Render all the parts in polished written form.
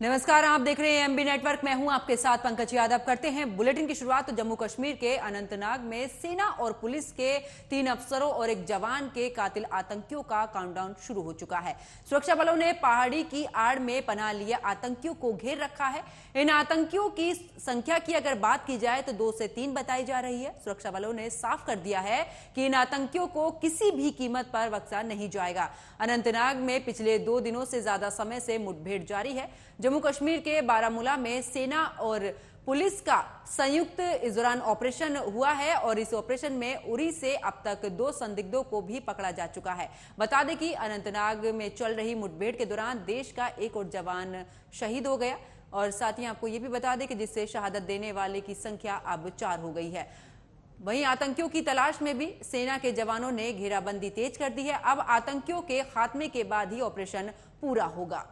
नमस्कार, आप देख रहे हैं एमबी नेटवर्क। मैं हूं आपके साथ पंकज यादव। करते हैं बुलेटिन की शुरुआत। तो जम्मू कश्मीर के अनंतनाग में सेना और पुलिस के 3 अफसरों और एक जवान के कातिल आतंकियों का काउंटडाउन शुरू हो चुका है। सुरक्षा बलों ने पहाड़ी की आड़ में पनाह लिए आतंकियों को घेर रखा है। इन आतंकियों की संख्या की अगर बात की जाए तो 2 से 3 बताई जा रही है। सुरक्षा बलों ने साफ कर दिया है कि इन आतंकियों को किसी भी कीमत पर बख्शा नहीं जाएगा। अनंतनाग में पिछले 2 दिनों से ज्यादा समय से मुठभेड़ जारी है। जम्मू कश्मीर के बारामूला में सेना और पुलिस का संयुक्त इस दौरान ऑपरेशन हुआ है और इस ऑपरेशन में उरी से अब तक 2 संदिग्धों को भी पकड़ा जा चुका है। बता दें कि अनंतनाग में चल रही मुठभेड़ के दौरान देश का एक और जवान शहीद हो गया और साथ ही आपको यह भी बता दें कि जिससे शहादत देने वाले की संख्या अब 4 हो गई है। वहीं आतंकियों की तलाश में भी सेना के जवानों ने घेराबंदी तेज कर दी है। अब आतंकियों के खात्मे के बाद ही ऑपरेशन पूरा होगा।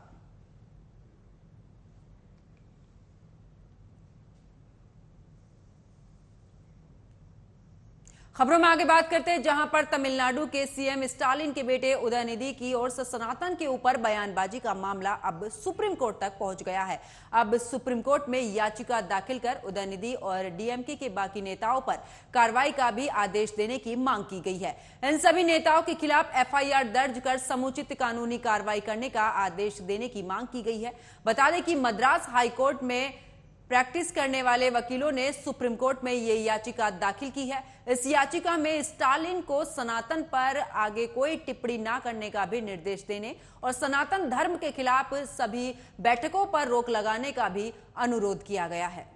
खबरों में आगे बात करते हैं, जहां पर तमिलनाडु के सीएम स्टालिन के बेटे उदयनिधि की ओर से सनातन के ऊपर बयानबाजी का मामला अब सुप्रीम कोर्ट तक पहुंच गया है। अब सुप्रीम कोर्ट में याचिका दाखिल कर उदयनिधि और डीएमके के बाकी नेताओं पर कार्रवाई का भी आदेश देने की मांग की गई है। इन सभी नेताओं के खिलाफ एफआईआर दर्ज कर समुचित कानूनी कार्रवाई करने का आदेश देने की मांग की गई है। बता दें कि मद्रास हाईकोर्ट में प्रैक्टिस करने वाले वकीलों ने सुप्रीम कोर्ट में यह याचिका दाखिल की है। इस याचिका में स्टालिन को सनातन पर आगे कोई टिप्पणी न करने का भी निर्देश देने और सनातन धर्म के खिलाफ सभी बैठकों पर रोक लगाने का भी अनुरोध किया गया है।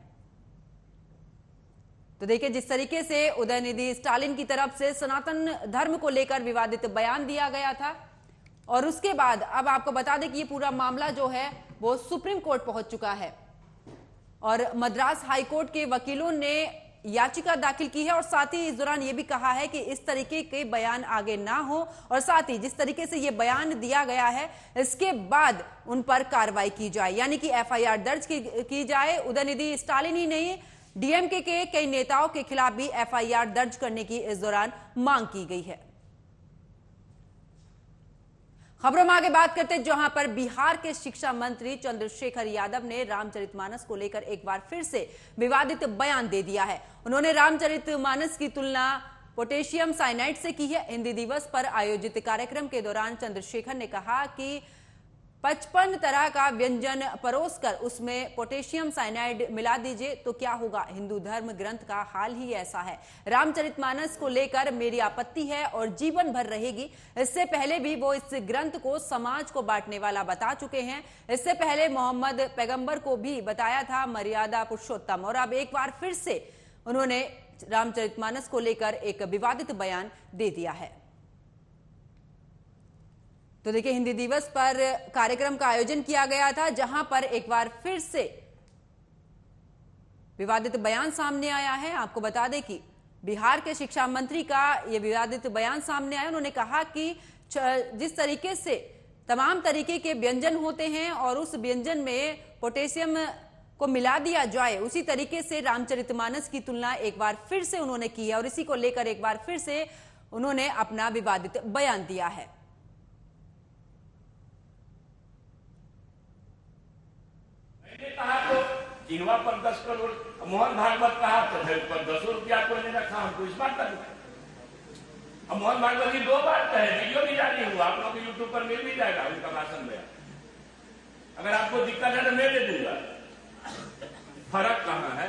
तो देखिए, जिस तरीके से उदयनिधि स्टालिन की तरफ से सनातन धर्म को लेकर विवादित बयान दिया गया था और उसके बाद अब आपको बता दें कि यह पूरा मामला जो है वो सुप्रीम कोर्ट पहुंच चुका है और मद्रास हाईकोर्ट के वकीलों ने याचिका दाखिल की है और साथ ही इस दौरान यह भी कहा है कि इस तरीके के बयान आगे ना हो और साथ ही जिस तरीके से यह बयान दिया गया है इसके बाद उन पर कार्रवाई की जाए, यानी कि एफआईआर दर्ज की जाए। उदयनिधि स्टालिन ही नहीं, डीएमके के कई नेताओं के खिलाफ भी एफआईआर दर्ज करने की इस दौरान मांग की गई है। खबरों में आगे बात करते हैं, जहां पर बिहार के शिक्षा मंत्री चंद्रशेखर यादव ने रामचरितमानस को लेकर एक बार फिर से विवादित बयान दे दिया है। उन्होंने रामचरितमानस की तुलना पोटेशियम साइनाइड से की है। हिंदी दिवस पर आयोजित कार्यक्रम के दौरान चंद्रशेखर ने कहा कि 55 तरह का व्यंजन परोसकर उसमें पोटेशियम साइनाइड मिला दीजिए तो क्या होगा। हिंदू धर्म ग्रंथ का हाल ही ऐसा है। रामचरितमानस को लेकर मेरी आपत्ति है और जीवन भर रहेगी। इससे पहले भी वो इस ग्रंथ को समाज को बांटने वाला बता चुके हैं। इससे पहले मोहम्मद पैगंबर को भी बताया था मर्यादा पुरुषोत्तम, और अब एक बार फिर से उन्होंने रामचरितमानस को लेकर एक विवादित बयान दे दिया है। तो देखिए, हिंदी दिवस पर कार्यक्रम का आयोजन किया गया था जहां पर एक बार फिर से विवादित बयान सामने आया है। आपको बता दें कि बिहार के शिक्षा मंत्री का यह विवादित बयान सामने आया। उन्होंने कहा कि जिस तरीके से तमाम तरीके के व्यंजन होते हैं और उस व्यंजन में पोटेशियम को मिला दिया जाए, उसी तरीके से रामचरितमानस की तुलना एक बार फिर से उन्होंने की है और इसी को लेकर एक बार फिर से उन्होंने अपना विवादित बयान दिया है। कहा तो जिनवा पर 10 करोड़, मोहन भागवत कहा तो फिर पर 10 रुपया को ने रखा, हमको इस बात का दुख है। अब मोहन भागवत की 2 बार कहे, वीडियो भी जारी हुआ, आप लोग यूट्यूब पर मिल भी जाएगा उनका भाषण में। अगर आपको दिक्कत है तो मैं दे दूंगा। फर्क कहां है?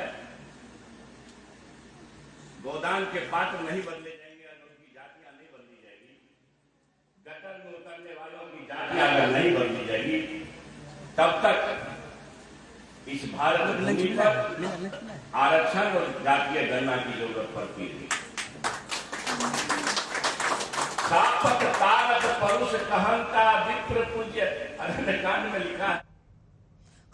गोदान के पात्र नहीं बदले जाएंगे और उनकी जातियां नहीं बदली जाएगी। गटर में उतरने वालों की जातियां अगर नहीं बदली जाएगी तब तक इस भारत भूमि पर आरक्षण और जातीय गणना की जरूरत पड़ती है। सापत तारक परुष कहंता विप्र पूज्य अरण्यकांड में लिखा है।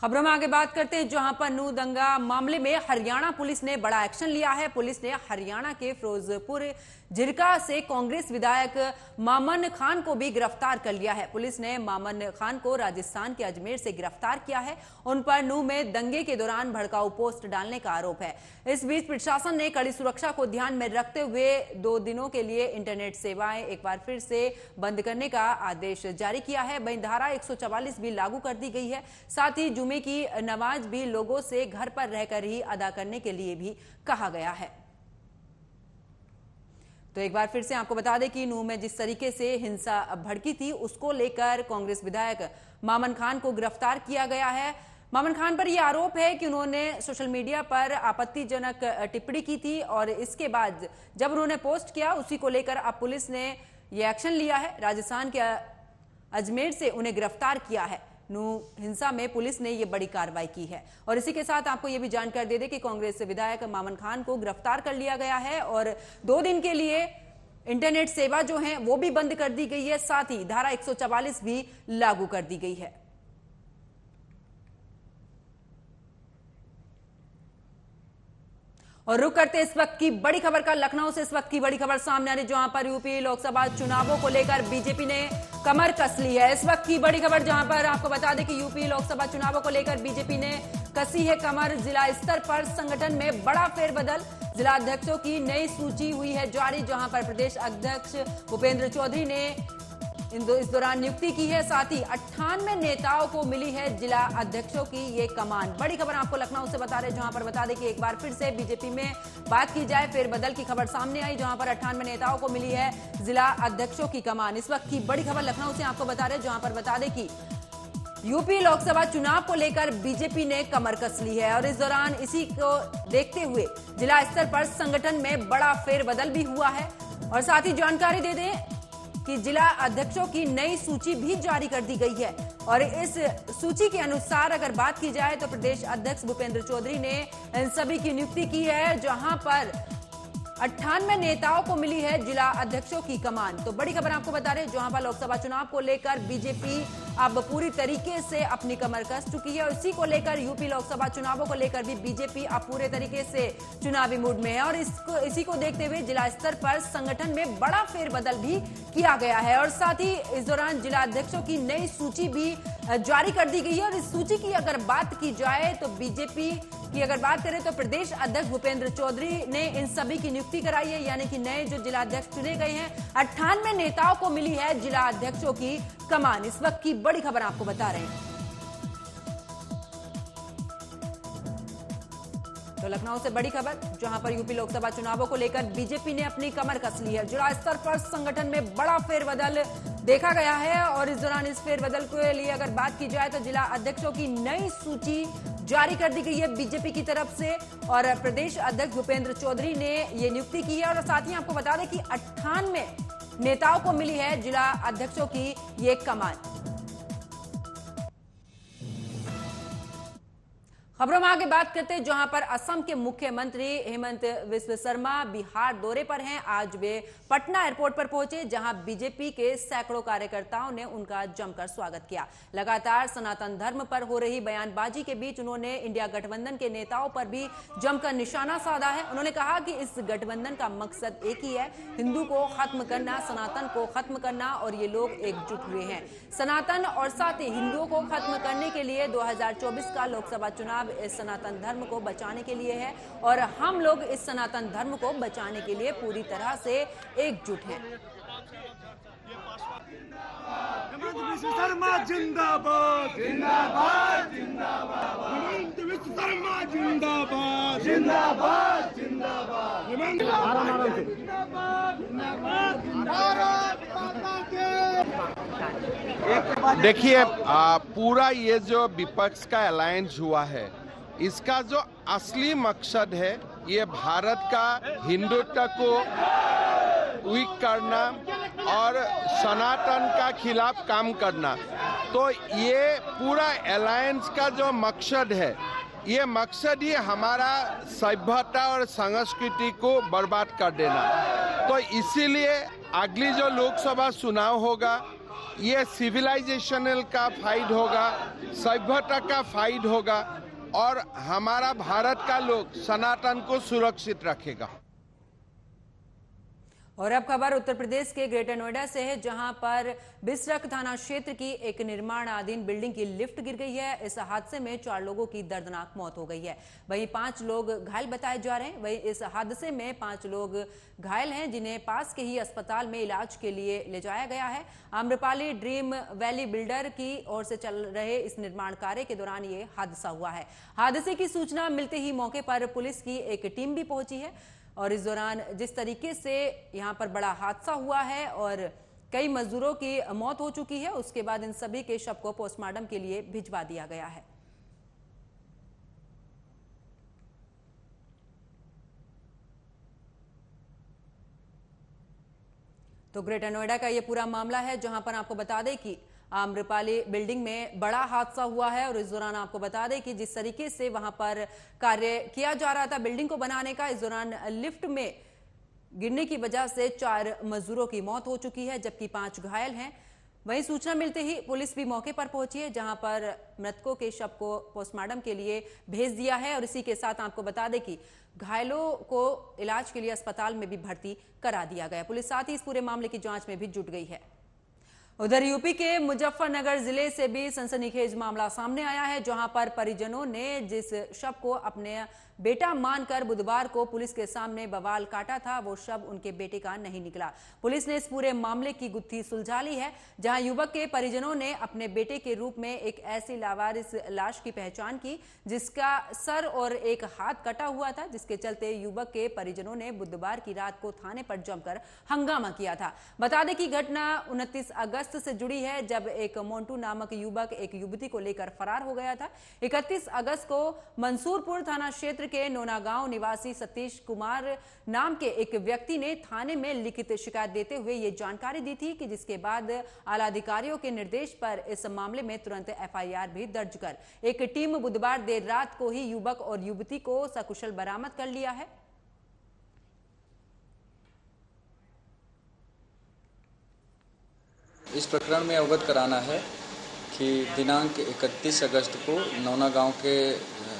खबरों में आगे बात करते हैं, जहां पर नू दंगा मामले में हरियाणा पुलिस ने बड़ा एक्शन लिया है। पुलिस ने हरियाणा के फिरोजपुर झिरका से कांग्रेस विधायक मामन खान को भी गिरफ्तार कर लिया है। पुलिस ने मामन खान को राजस्थान के अजमेर से गिरफ्तार किया है। उन पर नूह में दंगे के दौरान भड़काऊ पोस्ट डालने का आरोप है। इस बीच प्रशासन ने कड़ी सुरक्षा को ध्यान में रखते हुए 2 दिनों के लिए इंटरनेट सेवाएं एक बार फिर से बंद करने का आदेश जारी किया है। वहीं धारा 144 भी लागू कर दी गई है। साथ ही जुमे की नमाज भी लोगों से घर पर रहकर ही अदा करने के लिए भी कहा गया है। तो एक बार फिर से आपको बता दें कि नूह में जिस तरीके से हिंसा भड़की थी, उसको लेकर कांग्रेस विधायक मामन खान को गिरफ्तार किया गया है। मामन खान पर यह आरोप है कि उन्होंने सोशल मीडिया पर आपत्तिजनक टिप्पणी की थी और इसके बाद जब उन्होंने पोस्ट किया, उसी को लेकर अब पुलिस ने यह एक्शन लिया है। राजस्थान के अजमेर से उन्हें गिरफ्तार किया है। नूह हिंसा में पुलिस ने यह बड़ी कार्रवाई की है। और इसी के साथ आपको यह भी जानकारी दे दें कि कांग्रेस विधायक मामन खान को गिरफ्तार कर लिया गया है और 2 दिन के लिए इंटरनेट सेवा जो है वो भी बंद कर दी गई है। साथ ही धारा 144 भी लागू कर दी गई है। और रुक करते इस वक्त की बड़ी खबर का। लखनऊ से इस वक्त की बड़ी खबर सामने आ रही, जहां पर यूपी लोकसभा चुनावों को लेकर बीजेपी ने कमर कस ली है। इस वक्त की बड़ी खबर जहां पर आपको बता दें कि यूपी लोकसभा चुनावों को लेकर बीजेपी ने कसी है कमर। जिला स्तर पर संगठन में बड़ा फेरबदल। जिला अध्यक्षों की नई सूची हुई है जारी, जहां पर प्रदेश अध्यक्ष भूपेंद्र चौधरी ने इस दौरान नियुक्ति की है। साथ ही 98 नेताओं को मिली है जिला अध्यक्षों की ये कमान। बड़ी खबर आपको लखनऊ से बता रहे, जहां पर बता दें कि एक बार फिर से बीजेपी में बात की जाए, फेरबदल की खबर सामने आई, जहां पर 98 नेताओं को मिली है जिला अध्यक्षों की कमान। इस वक्त की बड़ी खबर लखनऊ से आपको बता रहे, जहां पर बता दें कि यूपी लोकसभा चुनाव को लेकर बीजेपी ने कमर कस ली है और इस दौरान इसी को देखते हुए जिला स्तर पर संगठन में बड़ा फेरबदल भी हुआ है। और साथ ही जानकारी दे दें कि जिला अध्यक्षों की नई सूची भी जारी कर दी गई है और इस सूची के अनुसार अगर बात की जाए तो प्रदेश अध्यक्ष भूपेंद्र चौधरी ने इन सभी की नियुक्ति की है, जहां पर 98 नेताओं को मिली है जिला अध्यक्षों की कमान। तो बड़ी खबर आपको बता रहे, जहां पर लोकसभा चुनाव को लेकर बीजेपी अब पूरी तरीके से अपनी कमर कस चुकी है और इसी को लेकर यूपी लोकसभा चुनावों को लेकर भी बीजेपी अब पूरे तरीके से चुनावी मूड में है। और इसी को देखते हुए जिला स्तर पर संगठन में बड़ा फेरबदल भी किया गया है और साथ ही इस दौरान जिला अध्यक्षों की नई सूची भी जारी कर दी गई है। और इस सूची की अगर बात की जाए तो बीजेपी की अगर बात करें तो प्रदेश अध्यक्ष भूपेंद्र चौधरी ने इन सभी की नियुक्ति कराई है, यानी कि नए जो जिला अध्यक्ष चुने गए हैं 98 नेताओं को मिली है जिला अध्यक्षों की कमान। इस वक्त की बड़ी खबर आपको बता रहे हैं। तो लखनऊ से बड़ी खबर, जहां पर यूपी लोकसभा चुनावों को लेकर बीजेपी ने अपनी कमर कस ली है। जिला स्तर पर संगठन में बड़ा फेरबदल देखा गया है और इस दौरान इस फेरबदल के लिए अगर बात की जाए तो जिला अध्यक्षों की नई सूची जारी कर दी गई है बीजेपी की तरफ से और प्रदेश अध्यक्ष भूपेंद्र चौधरी ने यह नियुक्ति की है। और साथ ही आपको बता दें कि 98 नेताओं को मिली है जिला अध्यक्षों की ये कमान। खबरों में आगे बात करते हैं, जहां पर असम के मुख्यमंत्री हेमंत बिस्वा शर्मा बिहार दौरे पर हैं। आज वे पटना एयरपोर्ट पर पहुंचे, जहां बीजेपी के सैकड़ों कार्यकर्ताओं ने उनका जमकर स्वागत किया। लगातार सनातन धर्म पर हो रही बयानबाजी के बीच उन्होंने इंडिया गठबंधन के नेताओं पर भी जमकर निशाना साधा है। उन्होंने कहा कि इस गठबंधन का मकसद एक ही है, हिंदू को खत्म करना, सनातन को खत्म करना और ये लोग एकजुट हुए हैं। सनातन और साथ ही हिंदुओं को खत्म करने के लिए 2024 का लोकसभा चुनाव इस सनातन धर्म को बचाने के लिए है और हम लोग इस सनातन धर्म को बचाने के लिए पूरी तरह से एकजुट हैं। हेमंत बिस्वा शर्मा जिंदाबाद जिंदाबाद जिंदाबाद। हेमंत बिस्वा शर्मा जिंदाबाद जिंदाबाद जिंदाबाद। हेमंत जिंदाबाद जिंदाबाद। भारत माता के। देखिए, पूरा ये जो विपक्ष का अलायंस हुआ है, इसका जो असली मकसद है ये भारत का हिंदुत्व को वीक करना और सनातन का खिलाफ काम करना। तो ये पूरा अलायंस का जो मकसद है, ये मकसद ही हमारा सभ्यता और संस्कृति को बर्बाद कर देना। तो इसीलिए अगली जो लोकसभा चुनाव होगा ये सिविलाइजेशनल का फाइट होगा, सभ्यता का फाइट होगा और हमारा भारत का लोग सनातन को सुरक्षित रखेगा। और अब खबर उत्तर प्रदेश के ग्रेटर नोएडा से है, जहां पर बिसरख थाना क्षेत्र की एक निर्माणाधीन बिल्डिंग की लिफ्ट गिर गई है। इस हादसे में 4 लोगों की दर्दनाक मौत हो गई है। वहीं 5 लोग घायल बताए जा रहे हैं। वहीं इस हादसे में 5 लोग घायल हैं, जिन्हें पास के ही अस्पताल में इलाज के लिए ले जाया गया है। आम्रपाली ड्रीम वैली बिल्डर की ओर से चल रहे इस निर्माण कार्य के दौरान ये हादसा हुआ है। हादसे की सूचना मिलते ही मौके पर पुलिस की एक टीम भी पहुंची है और इस दौरान जिस तरीके से यहां पर बड़ा हादसा हुआ है और कई मजदूरों की मौत हो चुकी है, उसके बाद इन सभी के शव को पोस्टमार्टम के लिए भिजवा दिया गया है। तो ग्रेटर नोएडा का यह पूरा मामला है, जहां पर आपको बता दें कि आम्रपाली बिल्डिंग में बड़ा हादसा हुआ है और इस दौरान आपको बता दें कि जिस तरीके से वहां पर कार्य किया जा रहा था बिल्डिंग को बनाने का, इस दौरान लिफ्ट में गिरने की वजह से 4 मजदूरों की मौत हो चुकी है, जबकि 5 घायल हैं। वहीं सूचना मिलते ही पुलिस भी मौके पर पहुंची है, जहां पर मृतकों के शव को पोस्टमार्टम के लिए भेज दिया है और इसी के साथ आपको बता दें कि घायलों को इलाज के लिए अस्पताल में भी भर्ती करा दिया गया। पुलिस साथ ही इस पूरे मामले की जांच में भी जुट गई है। उधर यूपी के मुजफ्फरनगर जिले से भी सनसनीखेज मामला सामने आया है, जहां पर परिजनों ने जिस शव को अपने बेटा मानकर बुधवार को पुलिस के सामने बवाल काटा था, वो शव उनके बेटे का नहीं निकला। पुलिस ने इस पूरे मामले की गुत्थी सुलझा ली है, जहां युवक के परिजनों ने अपने बेटे के रूप में एक ऐसी लावारिस लाश की पहचान की जिसका सर और एक हाथ कटा हुआ था, जिसके चलते युवक के परिजनों ने बुधवार की रात को थाने पर जमकर हंगामा किया था। बता दें कि घटना 29 अगस्त से जुड़ी है, जब एक मोन्टू नामक युवक एक युवती को लेकर फरार हो गया था। 31 अगस्त को मंसूरपुर थाना क्षेत्र के नोना गांव निवासी सतीश कुमार नाम के एक व्यक्ति ने थाने में लिखित शिकायत देते हुए ये जानकारी दी थी, कि जिसके बाद आला अधिकारियों के निर्देश पर इस मामले में तुरंत एफआईआर भी दर्ज कर एक टीम बुधवार देर रात को ही युवक और युवती को सकुशल बरामद कर लिया है। इस प्रकरण में अवगत कराना है कि दिनांक 31 अगस्त को नौना गांव के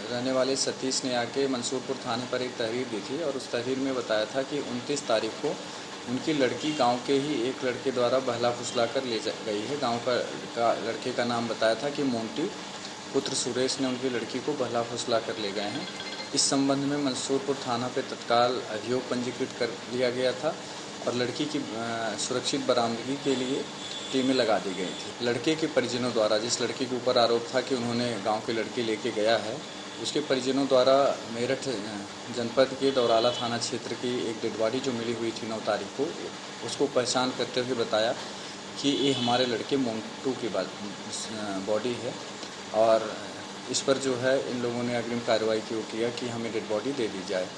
रहने वाले सतीश ने आके मंसूरपुर थाने पर एक तहरीर दी थी और उस तहरीर में बताया था कि 29 तारीख को उनकी लड़की गांव के ही एक लड़के द्वारा बहला फुसला कर ले गई है। गांव का लड़के का नाम बताया था कि मोंटी पुत्र सुरेश ने उनकी लड़की को बहला फुसला कर ले गए हैं। इस संबंध में मंसूरपुर थाना पर तत्काल अभियोग पंजीकृत कर लिया गया था और लड़की की सुरक्षित बरामदगी के लिए टीमें लगा दी गई थी। लड़के के परिजनों द्वारा, जिस लड़के के ऊपर आरोप था कि उन्होंने गांव के लड़के लेके गया है, उसके परिजनों द्वारा मेरठ जनपद के दौराला थाना क्षेत्र की एक डेड बॉडी जो मिली हुई थी 9 तारीख को, उसको पहचान करते हुए बताया कि ये हमारे लड़के मोन्टू की बॉडी है और इस पर जो है इन लोगों ने अग्रिम कार्रवाई किया कि हमें डेड बॉडी दे दी जाए।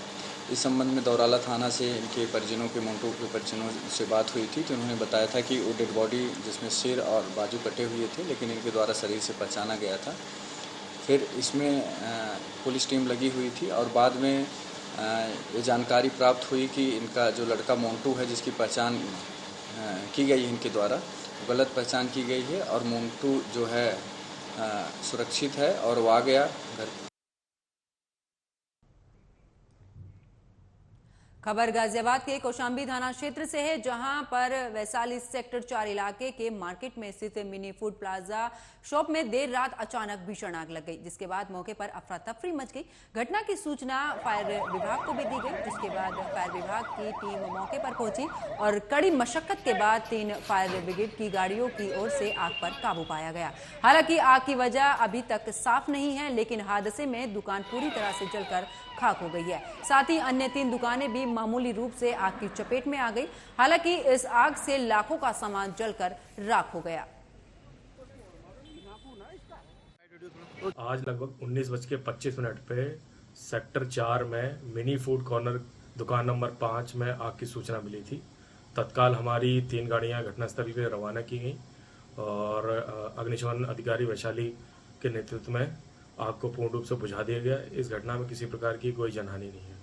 इस संबंध में दौराला थाना से इनके परिजनों के मोन्टू के परिजनों से बात हुई थी, तो उन्होंने बताया था कि वो डेड बॉडी जिसमें सिर और बाजू कटे हुए थे, लेकिन इनके द्वारा शरीर से पहचाना गया था। फिर इसमें पुलिस टीम लगी हुई थी और बाद में ये जानकारी प्राप्त हुई कि इनका जो लड़का मोन्टू है, जिसकी पहचान की गई है इनके द्वारा, गलत पहचान की गई है और मोन्टू जो है सुरक्षित है और वो आ गया घर। खबर गाजियाबाद के कौशाम्बी थाना क्षेत्र से है, जहां पर वैशाली सेक्टर 4 इलाके के मार्केट में स्थित मिनी फूड प्लाजा शॉप में देर रात अचानक भीषण आग लग गई, जिसके बाद मौके पर अफरा तफरी मच गई। घटना की सूचना फायर विभाग को भी दी गई, जिसके बाद फायर विभाग की टीम मौके पर पहुंची और कड़ी मशक्कत के बाद 3 फायर ब्रिगेड की गाड़ियों की ओर से आग पर काबू पाया गया। हालांकि आग की वजह अभी तक साफ नहीं है, लेकिन हादसे में दुकान पूरी तरह से जलकर खाक हो गई है। साथ ही अन्य 3 दुकानें भी मामूली रूप से आग की चपेट में आ गई। हालांकि इस आग से लाखों का सामान जलकर राख हो गया। आज लगभग 19:25 पे सेक्टर 4 में मिनी फूड कॉर्नर दुकान नंबर 5 में आग की सूचना मिली थी। तत्काल हमारी 3 गाड़ियां घटनास्थल पे रवाना की गई और अग्निशमन अधिकारी वैशाली के नेतृत्व में आग को पूर्ण रूप से बुझा दिया गया। इस घटना में किसी प्रकार की कोई जनहानि नहीं है।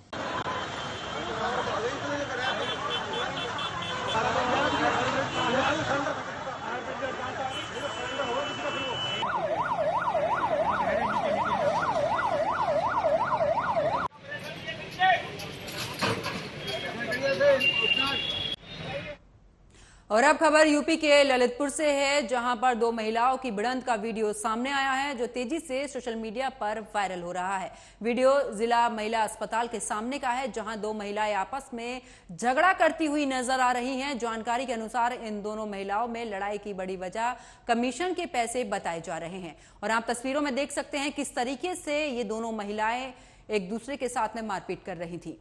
और अब खबर यूपी के ललितपुर से है, जहां पर दो महिलाओं की भिड़ंत का वीडियो सामने आया है, जो तेजी से सोशल मीडिया पर वायरल हो रहा है। वीडियो जिला महिला अस्पताल के सामने का है, जहां दो महिलाएं आपस में झगड़ा करती हुई नजर आ रही हैं। जानकारी के अनुसार इन दोनों महिलाओं में लड़ाई की बड़ी वजह कमीशन के पैसे बताए जा रहे हैं। और आप तस्वीरों में देख सकते हैं किस तरीके से ये दोनों महिलाएं एक दूसरे के साथ में मारपीट कर रही थी।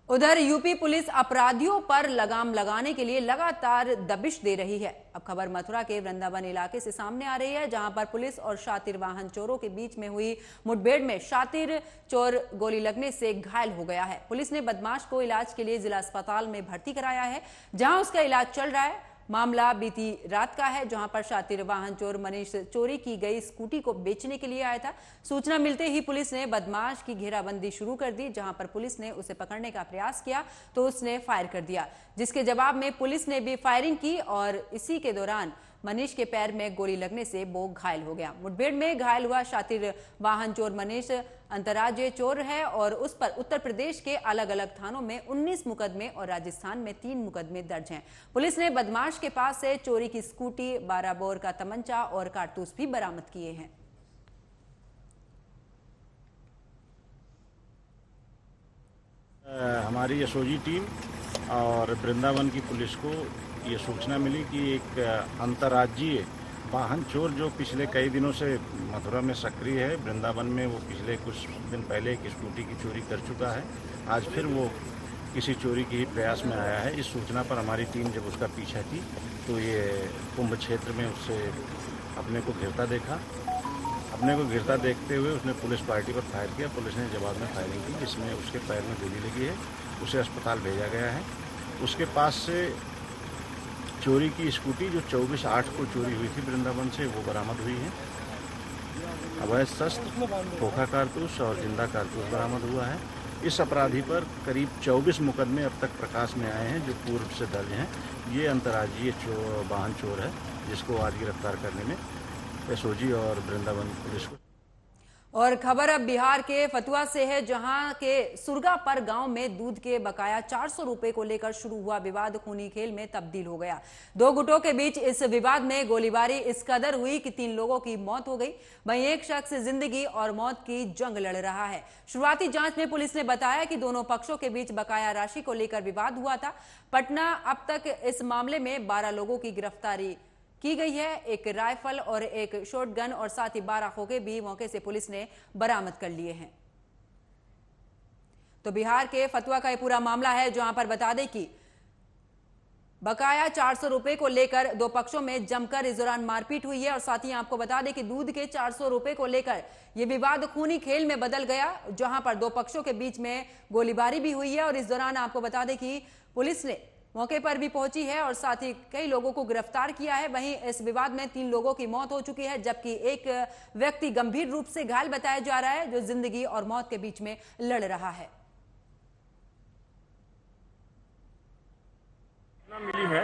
उधर यूपी पुलिस अपराधियों पर लगाम लगाने के लिए लगातार दबिश दे रही है। अब खबर मथुरा के वृंदावन इलाके से सामने आ रही है, जहां पर पुलिस और शातिर वाहन चोरों के बीच में हुई मुठभेड़ में शातिर चोर गोली लगने से घायल हो गया है। पुलिस ने बदमाश को इलाज के लिए जिला अस्पताल में भर्ती कराया है, जहां उसका इलाज चल रहा है। मामला बीती रात का है, जहां पर शातिर वाहन चोर मनीष चोरी की गई स्कूटी को बेचने के लिए आया था। सूचना मिलते ही पुलिस ने बदमाश की घेराबंदी शुरू कर दी। जहां पर पुलिस ने उसे पकड़ने का प्रयास किया तो उसने फायर कर दिया, जिसके जवाब में पुलिस ने भी फायरिंग की और इसी के दौरान मनीष के पैर में गोली लगने से वो घायल हो गया। मुठभेड़ में घायल हुआ शातिर वाहन चोर मनीष अंतर्राज्यीय चोर है और उस पर उत्तर प्रदेश के अलग अलग थानों में 19 मुकदमे और राजस्थान में 3 मुकदमे दर्ज हैं। पुलिस ने बदमाश के पास से चोरी की स्कूटी, 12 बोर का तमंचा और कारतूस भी बरामद किए हैं। हमारी एसओजी टीम और वृंदावन की पुलिस को ये सूचना मिली कि एक अंतर्राज्यीय वाहन चोर जो पिछले कई दिनों से मथुरा में सक्रिय है, वृंदावन में वो पिछले कुछ दिन पहले एक स्कूटी की चोरी कर चुका है। आज फिर वो किसी चोरी के ही प्रयास में आया है। इस सूचना पर हमारी टीम जब उसका पीछा की तो ये कुंभ क्षेत्र में उससे अपने को घिरता देखा। अपने को घिरता देखते हुए उसने पुलिस पार्टी पर फायर किया। पुलिस ने जवाब में फायरिंग की, जिसमें उसके पैर में गोली लगी है। उसे अस्पताल भेजा गया है। उसके पास से चोरी की स्कूटी जो 24/8 को चोरी हुई थी वृंदावन से, वो बरामद हुई है। अवैध शस्त्र, खोखा कारतूस और जिंदा कारतूस बरामद हुआ है। इस अपराधी पर करीब 24 मुकदमे अब तक प्रकाश में आए हैं, जो पूर्व से दर्ज हैं। ये अंतर्राज्यीय वाहन चोर है, जिसको आज गिरफ्तार करने में एसओजी और वृंदावन पुलिस को। और खबर अब बिहार के फतुहा से है, जहां के सुरगापर गांव में दूध के बकाया 400 रुपए को लेकर शुरू हुआ विवाद खूनी खेल में तब्दील हो गया। दो गुटों के बीच इस विवाद में गोलीबारी इस कदर हुई कि 3 लोगों की मौत हो गई। वहीं एक शख्स जिंदगी और मौत की जंग लड़ रहा है। शुरुआती जांच में पुलिस ने बताया कि दोनों पक्षों के बीच बकाया राशि को लेकर विवाद हुआ था। पटना अब तक इस मामले में 12 लोगों की गिरफ्तारी की गई है। एक राइफल और एक शॉटगन और साथ ही 12 खोखे भी मौके से पुलिस ने बरामद कर लिए हैं। तो बिहार के फतुहा का यह पूरा मामला है, जहां पर बता दें कि बकाया 400 रुपए को लेकर दो पक्षों में जमकर इस दौरान मारपीट हुई है। और साथ ही आपको बता दें कि दूध के 400 रुपए को लेकर यह विवाद खूनी खेल में बदल गया, जहां पर दो पक्षों के बीच में गोलीबारी भी हुई है। और इस दौरान आपको बता दें कि पुलिस ने मौके पर भी पहुंची है और साथ ही कई लोगों को गिरफ्तार किया है। वहीं इस विवाद में 3 लोगों की मौत हो चुकी है, जबकि एक व्यक्ति गंभीर रूप से घायल बताया जा रहा है, जो जिंदगी और मौत के बीच में लड़ रहा है। मिली है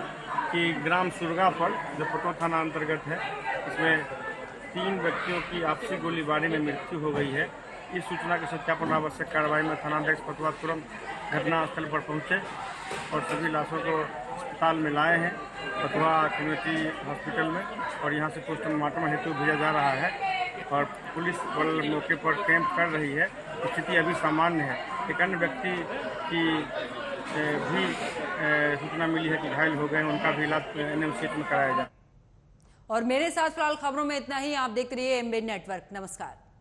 कि ग्राम सुरगापर, जो पटना थाना अंतर्गत है, इसमें 3 व्यक्तियों की आपसी गोलीबारी में मृत्यु हो गई है। इस सूचना के सत्यापन आवश्यक कार्रवाई में थानाध्यक्ष फतुहा तुरंत घटनास्थल पर पहुंचे और सभी लाशों को अस्पताल में लाए हैं, फतुहा कम्युनिटी हॉस्पिटल में, और यहां से पोस्टमार्टम हेतु भेजा जा रहा है। और पुलिस बल मौके पर कैंप कर रही है। स्थिति अभी सामान्य है। एक अन्य व्यक्ति की भी सूचना मिली है कि घायल हो गए, उनका भी इलाज एनएमसीएच में कराया जाए। और मेरे साथ फिलहाल खबरों में इतना ही। आप देखते रहिए एमबी नेटवर्क। नमस्कार।